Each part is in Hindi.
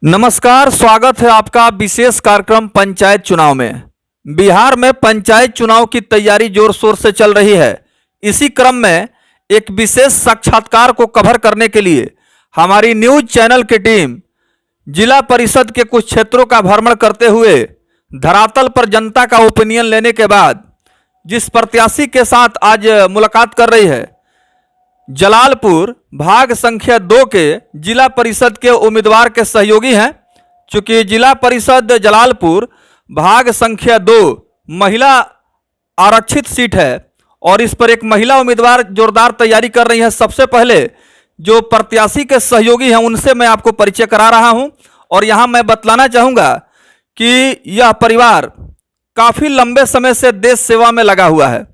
नमस्कार, स्वागत है आपका विशेष कार्यक्रम पंचायत चुनाव में। बिहार में पंचायत चुनाव की तैयारी जोर शोर से चल रही है। इसी क्रम में एक विशेष साक्षात्कार को कवर करने के लिए हमारी न्यूज चैनल की टीम जिला परिषद के कुछ क्षेत्रों का भ्रमण करते हुए धरातल पर जनता का ओपिनियन लेने के बाद जिस प्रत्याशी के साथ आज मुलाकात कर रही है, जलालपुर भाग संख्या 2 के जिला परिषद के उम्मीदवार के सहयोगी हैं। चूंकि जिला परिषद जलालपुर भाग संख्या 2 महिला आरक्षित सीट है और इस पर एक महिला उम्मीदवार जोरदार तैयारी कर रही है। सबसे पहले जो प्रत्याशी के सहयोगी हैं उनसे मैं आपको परिचय करा रहा हूं और यहां मैं बतलाना चाहूंगा कि यह परिवार काफी लंबे समय से देश सेवा में लगा हुआ है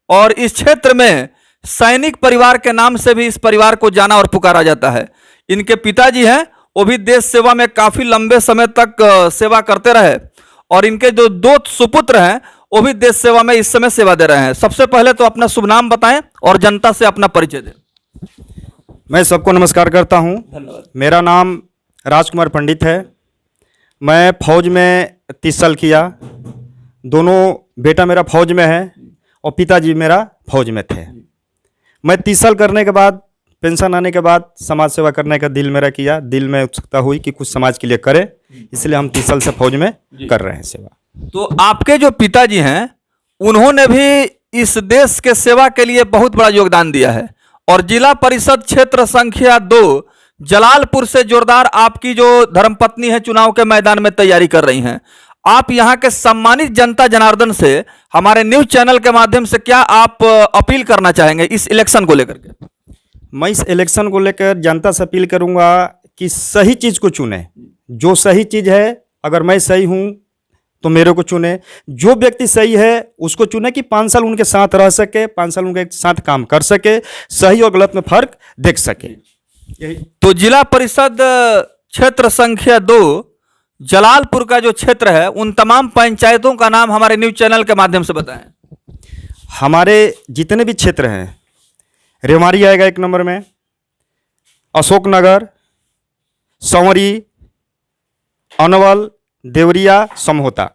और इस क्षेत्र में सैनिक परिवार के नाम से भी इस परिवार को जाना और पुकारा जाता है। इनके पिताजी हैं, वो भी देश सेवा में काफी लंबे समय तक सेवा करते रहे और इनके जो 2 सुपुत्र हैं वो भी देश सेवा में इस समय सेवा दे रहे हैं। सबसे पहले तो अपना शुभ नाम बताएं और जनता से अपना परिचय दें। मैं सबको नमस्कार करता हूं। मेरा नाम राजकुमार पंडित है। मैं फौज में 30 साल किया। दोनों बेटा मेरा फौज में है और पिताजी मेरा फौज में थे। मैं 30 साल करने के बाद पेंशन आने के बाद समाज सेवा करने का दिल मेरा किया। दिल में उत्सुकता हुई कि कुछ समाज के लिए करें, इसलिए हम 30 साल से फौज में कर रहे हैं सेवा। तो आपके जो पिताजी हैं उन्होंने भी इस देश के सेवा के लिए बहुत बड़ा योगदान दिया है और जिला परिषद क्षेत्र संख्या 2 जलालपुर से जोरदार आपकी जो धर्मपत्नी है चुनाव के मैदान में तैयारी कर रही हैं। आप यहाँ के सम्मानित जनता जनार्दन से हमारे न्यूज चैनल के माध्यम से क्या आप अपील करना चाहेंगे इस इलेक्शन को लेकर के? मैं इस इलेक्शन को लेकर जनता से अपील करूंगा कि सही चीज़ को चुने। जो सही चीज़ है, अगर मैं सही हूं तो मेरे को चुने। जो व्यक्ति सही है उसको चुने कि 5 साल उनके साथ रह सके, 5 साल उनके साथ काम कर सके, सही और गलत में फर्क देख सके। तो जिला परिषद क्षेत्र संख्या 2 जलालपुर का जो क्षेत्र है उन तमाम पंचायतों का नाम हमारे न्यूज चैनल के माध्यम से बताएं। हमारे जितने भी क्षेत्र हैं, रेवाड़ी आएगा 1 नंबर में, अशोकनगर, संवरी, अनवल, देवरिया, समहोता।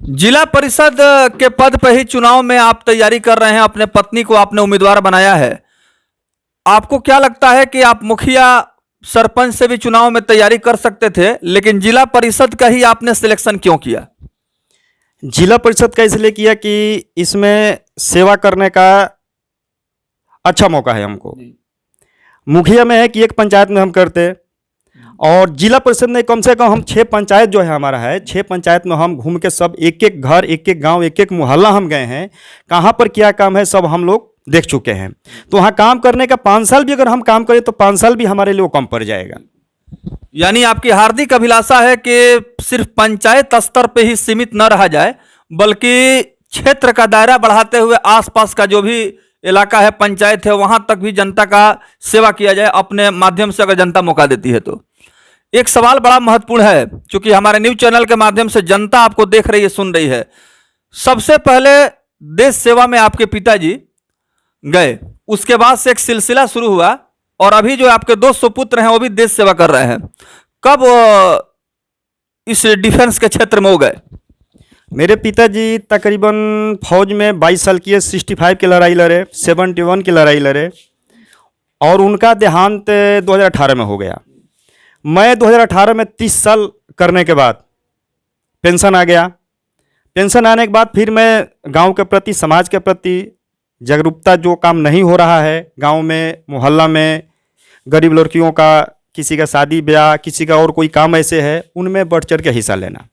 जिला परिषद के पद पर ही चुनाव में आप तैयारी कर रहे हैं, अपने पत्नी को आपने उम्मीदवार बनाया है। आपको क्या लगता है कि आप मुखिया सरपंच से भी चुनाव में तैयारी कर सकते थे, लेकिन जिला परिषद का ही आपने सिलेक्शन क्यों किया? जिला परिषद का इसलिए किया कि इसमें सेवा करने का अच्छा मौका है हमको। मुखिया में है कि एक पंचायत में हम करते और जिला परिषद में कम से कम हम 6 पंचायत जो है हमारा है, 6 पंचायत में हम घूम के सब एक-एक घर, एक-एक गांव, एक-एक मोहल्ला हम गए हैं। कहाँ पर क्या काम है सब हम लोग देख चुके हैं। तो वहाँ काम करने का 5 साल भी अगर हम काम करें तो 5 साल भी हमारे लिए वो कम पड़ जाएगा। यानी आपकी हार्दिक अभिलाषा है कि सिर्फ पंचायत स्तर पे ही सीमित न रहा जाए, बल्कि क्षेत्र का दायरा बढ़ाते हुए आसपास का जो भी इलाका है, पंचायत है, वहां तक भी जनता का सेवा किया जाए अपने माध्यम से, अगर जनता मौका देती है तो। एक सवाल बड़ा महत्वपूर्ण है, क्योंकि हमारे न्यूज चैनल के माध्यम से जनता आपको देख रही है, सुन रही है। सबसे पहले देश सेवा में आपके पिताजी गए, उसके बाद से एक सिलसिला शुरू हुआ और अभी जो आपके 2 सुपुत्र हैं वो भी देश सेवा कर रहे हैं। कब इस डिफेंस के क्षेत्र में हो गए? मेरे पिताजी तकरीबन फौज में 22 साल किए, 65 की लड़ाई लड़े, 71 की लड़ाई लड़े और उनका देहांत 2018 में हो गया। मैं 2018 में 30 साल करने के बाद पेंशन आ गया। पेंशन आने के बाद फिर मैं गांव के प्रति, समाज के प्रति जागरूकता, जो काम नहीं हो रहा है गांव में, मोहल्ला में, गरीब लड़कियों का किसी का शादी ब्याह, किसी का और कोई काम ऐसे है, उनमें बढ़ चढ़ के हिस्सा लेना।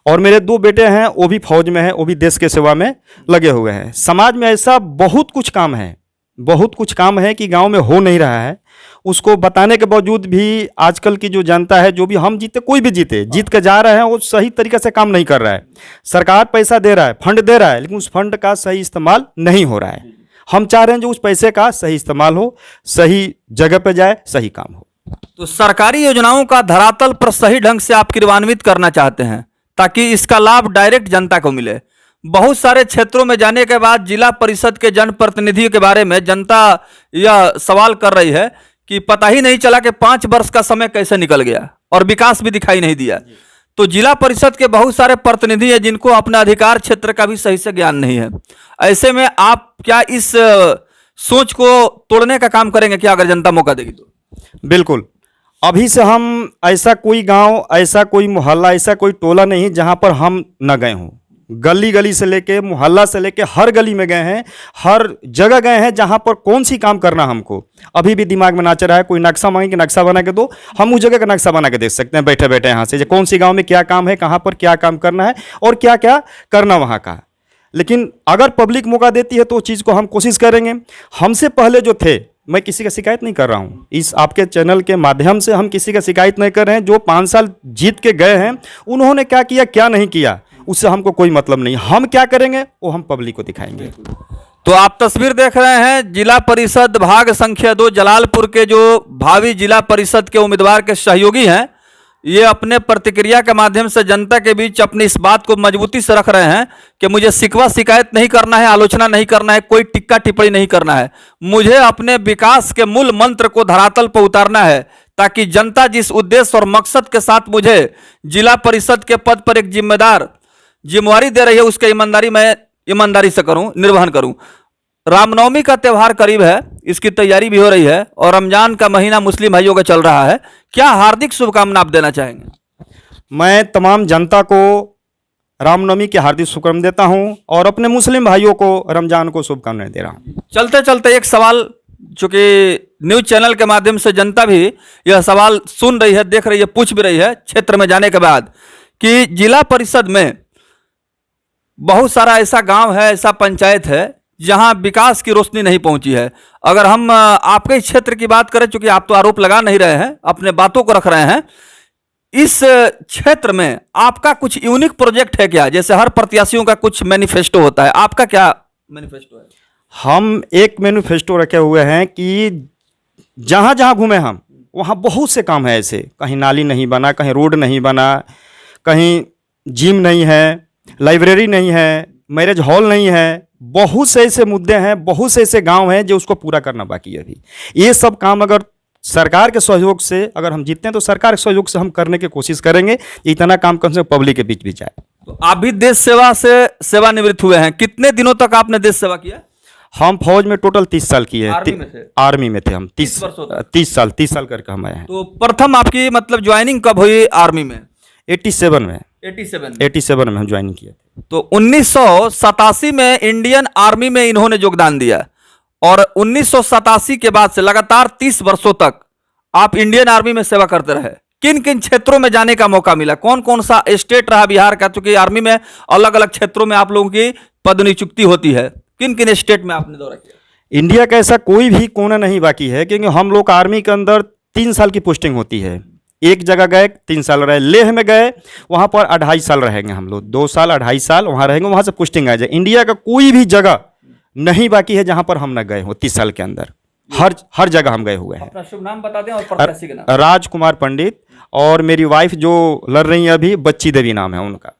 और मेरे 2 बेटे हैं, वो भी फौज में हैं, वो भी देश के सेवा में लगे हुए हैं। समाज में ऐसा बहुत कुछ काम है, बहुत कुछ काम है कि गांव में हो नहीं रहा है। उसको बताने के बावजूद भी आजकल की जो जनता है, जो भी हम जीते, कोई भी जीते, जीत के जा रहे हैं, वो सही तरीके से काम नहीं कर रहा है। सरकार पैसा दे रहा है, फंड दे रहा है, लेकिन उस फंड का सही इस्तेमाल नहीं हो रहा है। हम चाह रहे हैं जो उस पैसे का सही इस्तेमाल हो, सही जगह पे जाए, सही काम हो। तो सरकारी योजनाओं का धरातल पर सही ढंग से आप क्रियान्वित करना चाहते हैं ताकि इसका लाभ डायरेक्ट जनता को मिले। बहुत सारे क्षेत्रों में जाने के बाद जिला परिषद के जनप्रतिनिधि के बारे में जनता यह सवाल कर रही है कि पता ही नहीं चला कि 5 वर्ष का समय कैसे निकल गया और विकास भी दिखाई नहीं दिया। तो जिला परिषद के बहुत सारे प्रतिनिधि हैं जिनको अपना अधिकार क्षेत्र का भी सही से ज्ञान नहीं है। ऐसे में आप क्या इस सोच को तोड़ने का काम करेंगे क्या, अगर जनता मौका देगी तो? बिल्कुल, अभी से हम ऐसा कोई गांव, ऐसा कोई मोहल्ला, ऐसा कोई टोला नहीं जहां पर हम न गए हों। गली गली से लेके, मोहल्ला से लेके हर गली में गए हैं, हर जगह गए हैं जहां पर कौन सी काम करना हमको अभी भी दिमाग में ना चल रहा है। कोई नक्शा मांगे कि नक्शा बना के दो, हम उस जगह का नक्शा बना के देख सकते हैं बैठे बैठे यहाँ से, जो कौन सी गांव में क्या काम है, कहाँ पर क्या काम करना है और क्या क्या करना वहाँ का। लेकिन अगर पब्लिक मौका देती है तो उस चीज़ को हम कोशिश करेंगे। हमसे पहले जो थे, मैं किसी का शिकायत नहीं कर रहा हूँ, इस आपके चैनल के माध्यम से हम किसी का शिकायत नहीं कर रहे हैं। जो 5 साल जीत के गए हैं उन्होंने क्या किया क्या नहीं किया उससे हमको कोई मतलब नहीं। हम क्या करेंगे वो हम पब्लिक को दिखाएंगे। तो आप तस्वीर देख रहे हैं जिला परिषद भाग संख्या 2 जलालपुर के जो भावी जिला परिषद के उम्मीदवार के सहयोगी हैं, ये अपने प्रतिक्रिया के माध्यम से जनता के बीच अपनी इस बात को मजबूती से रख रहे हैं कि मुझे शिकवा शिकायत नहीं करना है, आलोचना नहीं करना है, कोई टिक्का टिप्पणी नहीं करना है, मुझे अपने विकास के मूल मंत्र को धरातल पर उतारना है, ताकि जनता जिस उद्देश्य और मकसद के साथ मुझे जिला परिषद के पद पर एक जिम्मेवारी दे रही है उसके ईमानदारी से करूं, निर्वहन करूं। रामनवमी का त्यौहार करीब है, इसकी तैयारी भी हो रही है और रमजान का महीना मुस्लिम भाइयों का चल रहा है। क्या हार्दिक शुभकामना आप देना चाहेंगे? मैं तमाम जनता को रामनवमी की हार्दिक शुभकामनाएं देता हूं और अपने मुस्लिम भाइयों को रमजान को शुभकामनाएं दे रहा हूं। चलते चलते एक सवाल, चूंकि न्यूज चैनल के माध्यम से जनता भी यह सवाल सुन रही है, देख रही है, पूछ भी रही है क्षेत्र में जाने के बाद, कि जिला परिषद में बहुत सारा ऐसा गांव है, ऐसा पंचायत है जहां विकास की रोशनी नहीं पहुंची है। अगर हम आपके क्षेत्र की बात करें, चूंकि आप तो आरोप लगा नहीं रहे हैं, अपने बातों को रख रहे हैं, इस क्षेत्र में आपका कुछ यूनिक प्रोजेक्ट है क्या? जैसे हर प्रत्याशियों का कुछ मैनिफेस्टो होता है, आपका क्या मैनिफेस्टो है? हम एक मैनिफेस्टो रखे हुए हैं कि जहाँ जहाँ घूमे हम वहाँ बहुत से काम है ऐसे, कहीं नाली नहीं बना, कहीं रोड नहीं बना, कहीं जिम नहीं है, लाइब्रेरी नहीं है, मैरिज हॉल नहीं है। बहुत से ऐसे मुद्दे हैं, बहुत से ऐसे गांव हैं जो उसको पूरा करना बाकी है अभी। ये सब काम अगर सरकार के सहयोग से, अगर हम जीतते हैं तो सरकार के सहयोग से हम करने की कोशिश करेंगे। इतना काम कम से कम पब्लिक के बीच भी जाए। तो आप भी देश सेवा से सेवानिवृत्त हुए हैं, कितने दिनों तक आपने देश सेवा किया? हम फौज में टोटल 30 साल किए हैं। आर्मी में थे हम 30 साल करके हम आए हैं। तो प्रथम आपकी मतलब ज्वाइनिंग कब हुई आर्मी में? 87 में हम ज्वाइनिंग किए थे। तो 1987 में इंडियन आर्मी में इन्होंने योगदान दिया और 1987 के बाद से लगातार 30 वर्षों तक आप इंडियन आर्मी में सेवा करते रहे। किन किन क्षेत्रों में जाने का मौका मिला? कौन कौन सा स्टेट रहा बिहार का? क्योंकि आर्मी में अलग अलग क्षेत्रों में आप लोगों की पद नियुक्ति होती है, किन किन स्टेट में आपने दौरा किया? इंडिया का ऐसा कोई भी कोना नहीं बाकी है, क्योंकि हम लोग आर्मी के अंदर 3 साल की पोस्टिंग होती है। एक जगह गए 3 साल रहे, लेह में गए वहाँ पर 2.5 साल रहेंगे हम लोग, 2 साल 2.5 साल वहाँ रहेंगे, वहाँ से पोस्टिंग आ जाए। इंडिया का कोई भी जगह नहीं बाकी है जहाँ पर हम न गए हो 30 साल के अंदर, हर जगह हम गए हुए हैं। अपना शुभ नाम बता दें और प्रत्याशी का नाम। राजकुमार पंडित, और मेरी वाइफ जो लड़ रही है अभी, बच्ची देवी नाम है उनका।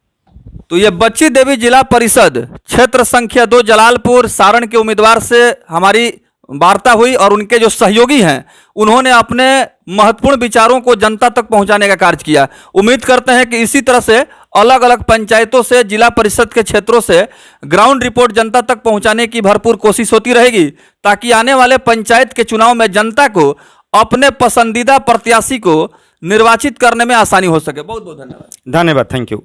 तो ये बच्ची देवी जिला परिषद क्षेत्र संख्या 2 जलालपुर सारण के उम्मीदवार से हमारी वार्ता हुई और उनके जो सहयोगी हैं उन्होंने अपने महत्वपूर्ण विचारों को जनता तक पहुंचाने का कार्य किया। उम्मीद करते हैं कि इसी तरह से अलग अलग पंचायतों से, जिला परिषद के क्षेत्रों से ग्राउंड रिपोर्ट जनता तक पहुंचाने की भरपूर कोशिश होती रहेगी, ताकि आने वाले पंचायत के चुनाव में जनता को अपने पसंदीदा प्रत्याशी को निर्वाचित करने में आसानी हो सके। बहुत बहुत धन्यवाद। धन्यवाद, थैंक यू।